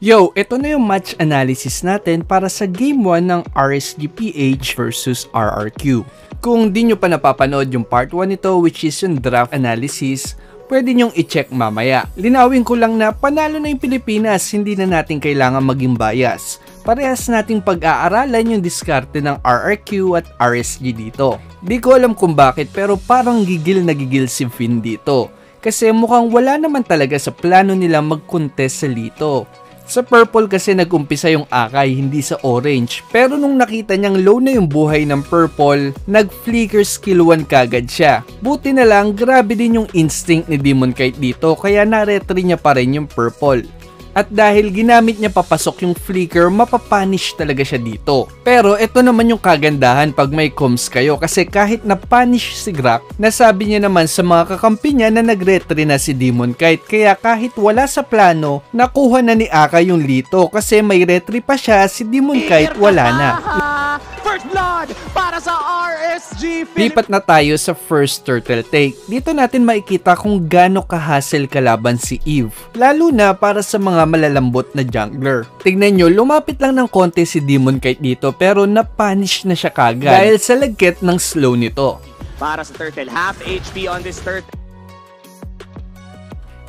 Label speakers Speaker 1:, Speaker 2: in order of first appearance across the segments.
Speaker 1: Yo, ito na yung match analysis natin para sa Game 1 ng RSGPH versus RRQ. Kung di nyo pa napapanood yung part 1 nito, which is yung draft analysis, pwede nyong i-check mamaya. Linawin ko lang na panalo na yung Pilipinas, hindi na natin kailangan maging bias. Parehas nating pag-aaralan yung diskarte ng RRQ at RSG dito. Di ko alam kung bakit pero parang gigil na gigil si Finn dito. Kasi mukhang wala naman talaga sa plano nila mag-contest sa Lito. Sa purple kasi nag-umpisa yung Akay, hindi sa orange. Pero nung nakita niyang low na yung buhay ng purple, nag-flicker skill 1 kagad siya. Buti na lang, grabe din yung instinct ni Demon Kite dito, kaya na-retry niya pa rin yung purple. At dahil ginamit niya papasok yung flicker, mapapunish talaga siya dito. Pero ito naman yung kagandahan pag may comms kayo, kasi kahit na-punish si Grak, nasabi niya naman sa mga kakampi niya na nag-retry na si Demon Kite. Kaya kahit wala sa plano, nakuha na ni Aka yung Lito kasi may retry pa siya, si Demon Kite wala na.
Speaker 2: First blood para sa RSG.
Speaker 1: Lipat na tayo sa first turtle take. Dito natin makikita kung gaano ka-hassle kalaban si Eve. Lalo na para sa mga malalambot na jungler. Tignan nyo, lumapit lang ng konti si Demon Kite dito pero na-punish na siya kagad dahil sa lagkit ng slow nito.
Speaker 2: Para sa turtle, half HP on this turtle.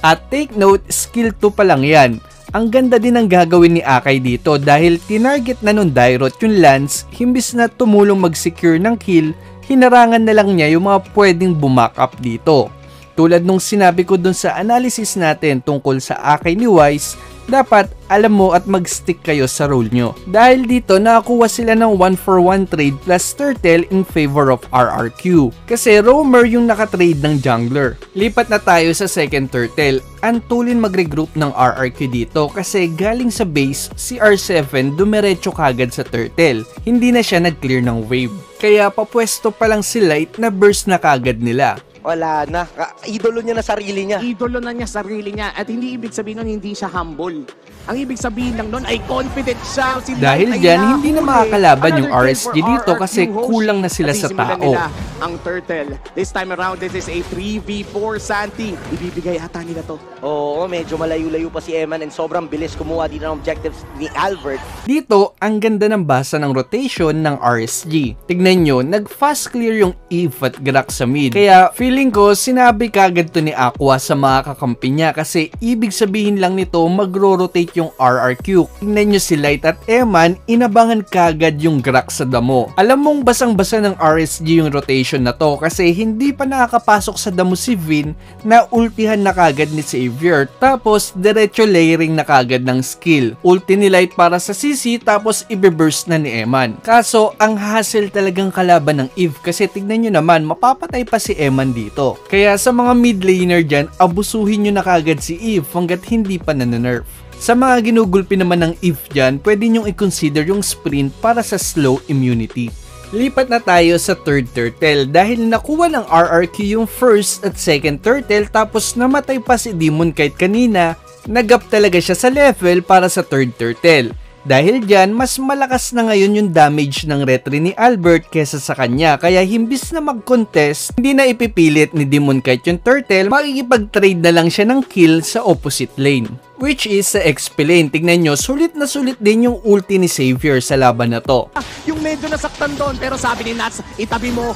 Speaker 1: At take note, skill 2 pa lang yan. Ang ganda din ang gagawin ni Akay dito dahil tinarget na nun Dairot yung Lance, himbis na tumulong mag-secure ng kill, hinarangan na lang niya yung mga pwedeng bumack up dito. Tulad nung sinabi ko dun sa analysis natin tungkol sa Akay ni Wise, dapat alam mo at mag-stick kayo sa role nyo. Dahil dito nakakuha sila ng 1-for-1 trade plus turtle in favor of RRQ. Kasi roamer yung nakatrade ng jungler. Lipat na tayo sa second turtle. Antulin mag-regroup ng RRQ dito kasi galing sa base, si R7 dumiretso kagad sa turtle. Hindi na siya nag-clear ng wave. Kaya papwesto pa lang si Light na burst na kagad nila.
Speaker 3: Wala na. Idolo niya na sarili niya.
Speaker 2: Idolo na niya sarili niya at hindi ibig sabihin nun hindi siya humble. Ang ibig sabihin lang nun ay confident siya. Si
Speaker 1: dahil dyan, hindi na makakalaban yung RSG dito kasi kulang na sila sa tao.
Speaker 2: Ang turtle. This time around, this is a 3v4 Santi. Ibibigay ata nila to.
Speaker 3: Oo, medyo malayo-layo pa si Eman and sobrang bilis kumuha dito ng objectives ni Albert.
Speaker 1: Dito, ang ganda ng basa ng rotation ng RSG. Tignan nyo, nag-fast clear yung Eve at Grak sa mid. Kaya feeling ko, sinabi kagad to ni Aqua sa mga kakampi niya kasi ibig sabihin lang nito magro-rotate yung RRQ. Tignan nyo si Light at Eman, inabangan kagad yung Grak sa damo. Alam mong basang-basa ng RSG yung rotation na to kasi hindi pa nakakapasok sa damo si Vin na ultihan na kagad ni Xavier. Tapos, diretso layering na kagad ng skill. Ulti ni Light para sa CC tapos ibe-burst na ni Eman. Kaso, ang hassle talagang kalaban ng Eve kasi tignan nyo naman, mapapatay pa si Eman dito. Kaya sa mga mid laner dyan, abusuhin nyo na kagad si Eve hanggat hindi pa nananerf. Sa mga ginugulpi naman ng Eve dyan, pwede nyong i-consider yung sprint para sa slow immunity. Lipat na tayo sa third turtle dahil nakuha ng RRQ yung first at second turtle tapos namatay pa si Demon Kite kanina, nag-up talaga siya sa level para sa third turtle. Dahil dyan, mas malakas na ngayon yung damage ng retry ni Albert kesa sa kanya kaya himbis na mag-contest, hindi na ipipilit ni Demon Kite yung turtle, makikipag-trade na lang siya ng kill sa opposite lane. Which is sa XP lane. Tignan nyo, sulit na sulit din yung ulti ni Xavier sa laban na to.
Speaker 2: Yung medyo nasaktan doon pero sabi ni Nats, itabi mo.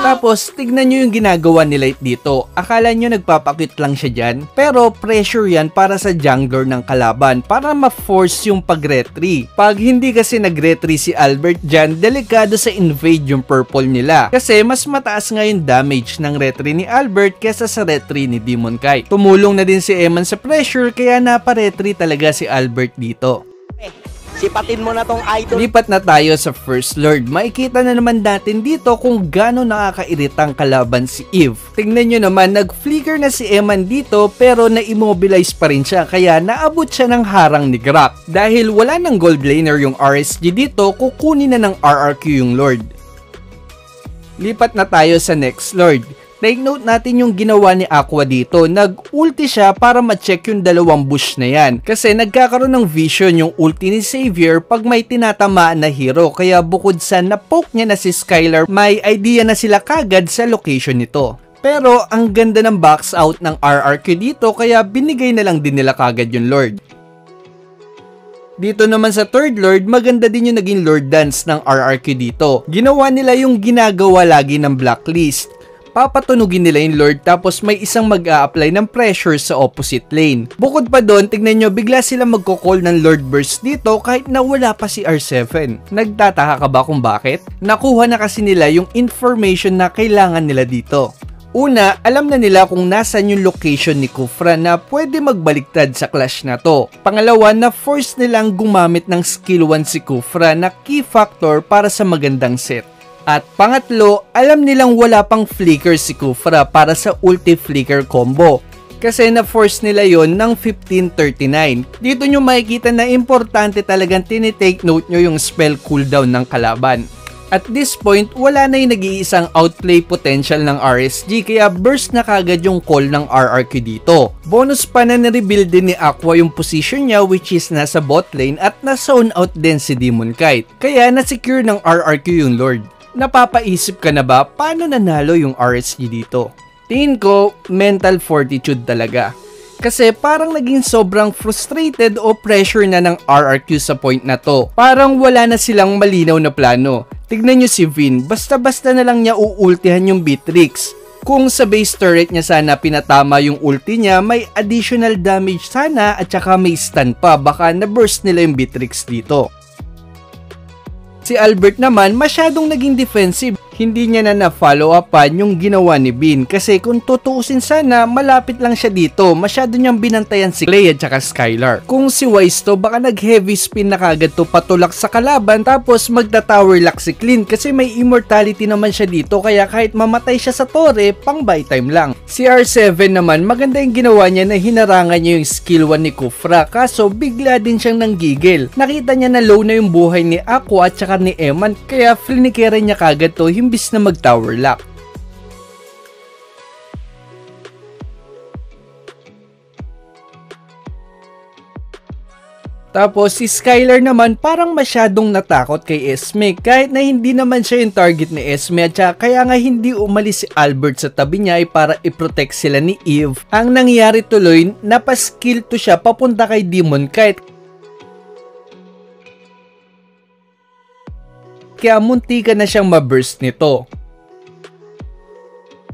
Speaker 1: Tapos, tignan nyo yung ginagawa ni Light dito. Akala nyo nagpapakit lang siya dyan, pero pressure yan para sa jungler ng kalaban para ma-force yung pag-retry. Pag hindi kasi nag-retry si Albert dyan, delikado sa invade yung purple nila. Kasi mas mataas nga yung damage ng retry ni Albert kesa sa retry ni Demon Kite. Tumulong na din si Eman sa pressure kaya napa-retry talaga si Albert dito.
Speaker 3: Sipatin mo na tong idol.
Speaker 1: Lipat na tayo sa First Lord. Makikita na naman natin dito kung gaano nakakairitang kalaban si Eve. Tingnan nyo naman, nag-flicker na si Eman dito pero na-immobilize pa rin siya kaya naabot siya ng harang ni Grak. Dahil wala ng gold laner yung RSG dito, kukunin na ng RRQ yung Lord. Lipat na tayo sa next Lord. Take note natin yung ginawa ni Aqua dito. Nag-ulti siya para ma-check yung dalawang bush na yan. Kasi nagkakaroon ng vision yung ulti ni Xavier pag may tinatamaan na hero. Kaya bukod sa na-poke niya na si Skylar, may idea na sila kagad sa location nito. Pero ang ganda ng box out ng RRQ dito kaya binigay na lang din nila kagad yung Lord. Dito naman sa third Lord, maganda din yung naging Lord Dance ng RRQ dito. Ginawa nila yung ginagawa lagi ng Blacklist. Papatunugin nila yung Lord tapos may isang mag-a-apply ng pressure sa opposite lane. Bukod pa doon, tignan nyo, bigla sila magko-call ng Lord Burst dito kahit na wala pa si R7. Nagtataka ka ba kung bakit? Nakuha na kasi nila yung information na kailangan nila dito. Una, alam na nila kung nasan yung location ni Kufra na pwede magbaliktad sa clash na to. Pangalawa, na force nilang gumamit ng skill 1 si Kufra na key factor para sa magandang set. At pangatlo, alam nilang wala pang flicker si Kufra para sa ulti flicker combo. Kasi na-force nila yon ng 1539. Dito nyo makikita na importante talagang tinitake note nyo yung spell cooldown ng kalaban. At this point, wala na yung nag-iisang outplay potential ng RSG kaya burst na kagad yung call ng RRQ dito. Bonus pa na na-rebuild din ni Aqua yung position niya which is nasa bot lane at na-zone out din si Demon Kite. Kaya na-secure ng RRQ yung Lord. Napapaisip ka na ba paano nanalo yung RSG dito? Tingin ko, mental fortitude talaga. Kasi parang naging sobrang frustrated o pressure na ng RRQ sa point na to. Parang wala na silang malinaw na plano. Tignan nyo si Vin, basta-basta na lang niya uultihan yung Beatrix. Kung sa base turret niya sana pinatama yung ulti niya, may additional damage sana at saka may stun pa, baka na-burst nila yung Beatrix dito. Si Albert naman masyadong naging defensive. Hindi niya na na-follow upan yung ginawa ni Bean kasi kung tutuusin sana malapit lang siya dito, masyado niyang binantayan si Clay at saka Skylar. Kung si Wise to baka nag-heavy spin na kagad to patulak sa kalaban tapos magta-tower lock si Clint kasi may immortality naman siya dito kaya kahit mamatay siya sa tore, pang buy time lang. Si R7 naman maganda yung ginawa niya na hinarangan niya yung skill 1 ni Kufra kaso bigla din siyang nanggigil. Nakita niya na low na yung buhay ni Aqua at saka ni Eman kaya flinikera niya kagad to imbis na mag-tower lock. Tapos si Skylar naman parang masyadong natakot kay Esme kahit na hindi naman siya yung target ni Esme at kaya nga hindi umalis si Albert sa tabi niya ay para i-protect sila ni Eve. Ang nangyari tuloy, napaskill to siya papunta kay Demon Kite. Kaya munti ka na siyang ma-burst nito.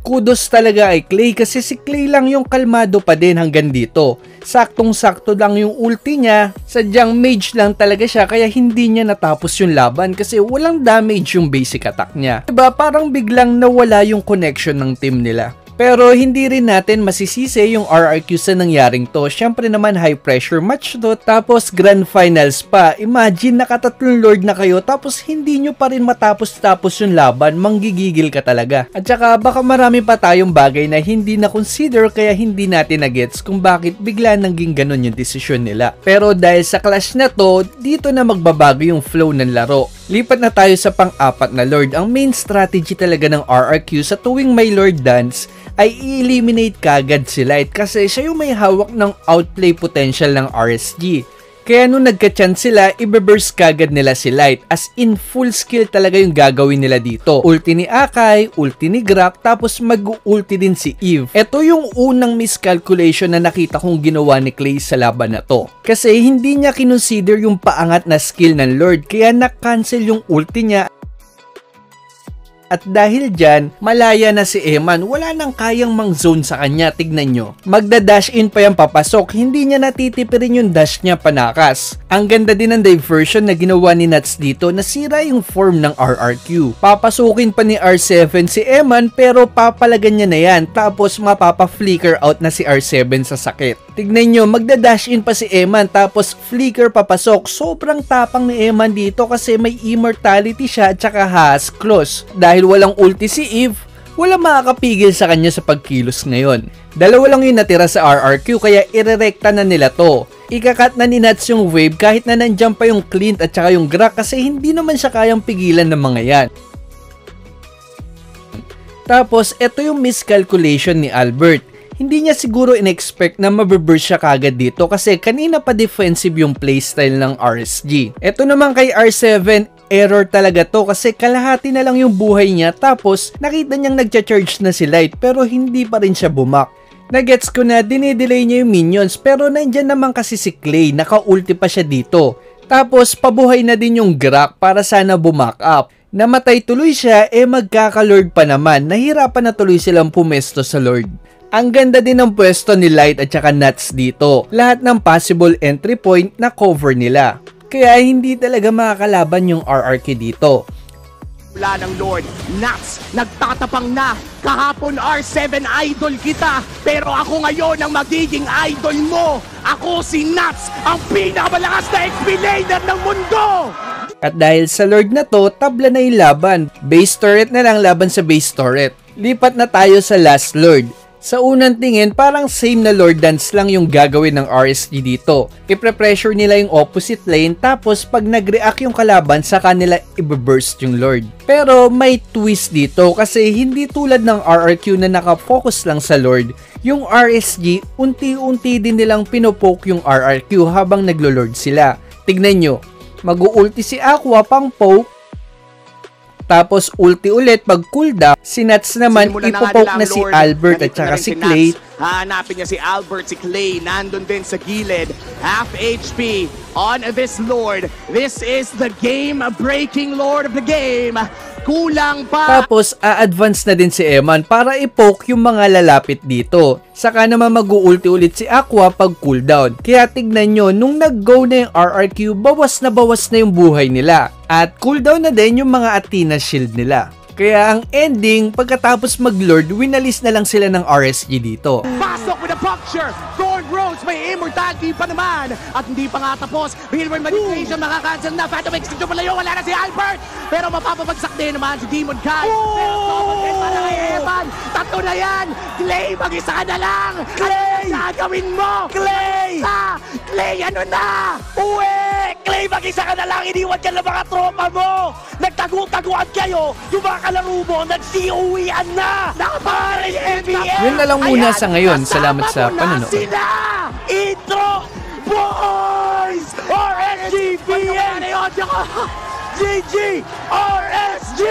Speaker 1: Kudos talaga kay Clay kasi si Clay lang yung kalmado pa din hanggang dito. Saktong-sakto lang yung ulti niya, sadyang mage lang talaga siya kaya hindi niya natapos yung laban kasi walang damage yung basic attack niya. Diba parang biglang nawala yung connection ng team nila. Pero hindi rin natin masisisi yung RRQ sa nangyaring to. Syempre naman high pressure match to, tapos grand finals pa. Imagine nakatatlong Lord na kayo tapos hindi nyo pa rin matapos-tapos yung laban, manggigigil ka talaga. At saka baka marami pa tayong bagay na hindi na consider kaya hindi natin na-gets kung bakit bigla naging ganun yung desisyon nila. Pero dahil sa clash na to, dito na magbabago yung flow ng laro. Lipat na tayo sa pang-apat na Lord. Ang main strategy talaga ng RRQ sa tuwing may Lord Dance ay i-eliminate kagad si Light kasi siya yung may hawak ng outplay potential ng RSG. Kaya nung nagka-chance sila, i-burst kagad nila si Light as in full skill talaga yung gagawin nila dito. Ulti ni Akai, ulti ni Grak, tapos mag-ulti din si Eve. Ito yung unang miscalculation na nakita kong ginawa ni Clay sa laban na to. Kasi hindi niya kinonsider yung paangat na skill ng Lord kaya na-cancel yung ulti niya. At dahil dyan, malaya na si Eman, wala nang kayang mang-zone sa kanya, tignan nyo. Magda-dash in pa yung papasok, hindi niya natitipirin yung dash niya panakas. Ang ganda din ng diversion na ginawa ni Nuts dito, nasira yung form ng RRQ. Papasukin pa ni R7 si Eman pero papalagan niya na yan, tapos mapapa-flicker out na si R7 sa sakit. Tignan nyo, magda-dash in pa si Eman tapos flicker papasok. Sobrang tapang ni Eman dito kasi may immortality siya at saka has close. Dahil walang ulti si Eve, walang makakapigil sa kanya sa pagkilos ngayon. Dalawa lang yung natira sa RRQ kaya irerekta na nila to. Ikakat na ni Nuts yung wave kahit na nandiyan pa yung Clint at saka yung Grak kasi hindi naman siya kayang pigilan ng mga yan. Tapos, ito yung miscalculation ni Albert. Hindi niya siguro in-expect na mababurst siya kagad dito kasi kanina pa defensive yung playstyle ng RSG. Ito naman kay R7, error talaga to kasi kalahati na lang yung buhay niya tapos nakita niyang nagcha-charge na si Light pero hindi pa rin siya bumak. Nagets ko na dinidelay niya yung minions pero nandyan naman kasi si Clay, naka-ulti pa siya dito. Tapos pabuhay na din yung Grak para sana bumack up. Namatay tuloy siya, magkaka-Lord pa naman. Nahirapan na tuloy silang pumesto sa Lord. Ang ganda din ng pwesto ni Light at saka Nuts dito. Lahat ng possible entry point na cover nila. Kaya hindi talaga makakalaban yung RRQ dito.
Speaker 2: Wala ng Lord. Nuts, nagtatapang na. Kahapon R7 idol kita. Pero ako ngayon ang magiging idol mo. Ako si Nuts, ang pinakamalakas na XP laner ng mundo.
Speaker 1: At dahil sa Lord na to, tabla na yung laban. Base turret na lang laban sa base turret. Lipat na tayo sa last Lord. Sa unang tingin, parang same na Lord Dance lang yung gagawin ng RSG dito. Ipre-pressure nila yung opposite lane, tapos pag nag-react yung kalaban, saka nila i-burst yung Lord. Pero may twist dito kasi hindi tulad ng RRQ na nakafocus lang sa Lord. Yung RSG, unti-unti din nilang pinopoke yung RRQ habang naglo-Lord sila. Tignan nyo, mag-ulti si Aqua pang poke, tapos ulti ulit pag cooldown, si Nuts naman ipopoke na si Albert at saka si Clay.
Speaker 2: Hanapin niya si Albert, si Clay, nandun din sa gilid. Half HP on this Lord. This is the game-breaking Lord of the game. Kulang pa.
Speaker 1: Tapos, a-advance na din si Eman para i-poke yung mga lalapit dito. Saka naman mag-ulti ulit si Aqua pag cooldown. Kaya tignan nyo, nung nag-go na yung RRQ, bawas na yung buhay nila. At cooldown na din yung mga Athena shield nila. Kaya ang ending, pagkatapos mag-Lord, winalis na lang sila ng RSG dito.
Speaker 2: Pasok with a puncture! Thorn Rose, may immortality pa naman! At hindi pa nga tapos, Real-World Manipulation, makakancel na, Phantom Extinction palayo, wala na si Albert! Pero mapapabagsak din naman si Demon Kai. Pero sobrang din para kay Evan! Tatlo na yan! Clay, mag-isa ka na lang! Clay! Ano gagawin mo? Clay! Clay, ano na?
Speaker 3: Uwe! Clay, mag-isa ka na lang! Iniwan ka ng mga tropa mo! Nagtagu-taguan kayo! Yung mga kalaro mo, nagsiuwian na! Nakapare NBA!
Speaker 1: Yun na lang muna sa ngayon. Salamat sa panonood.
Speaker 2: Sila!
Speaker 3: Intro Boys! RSG! GG! RSG!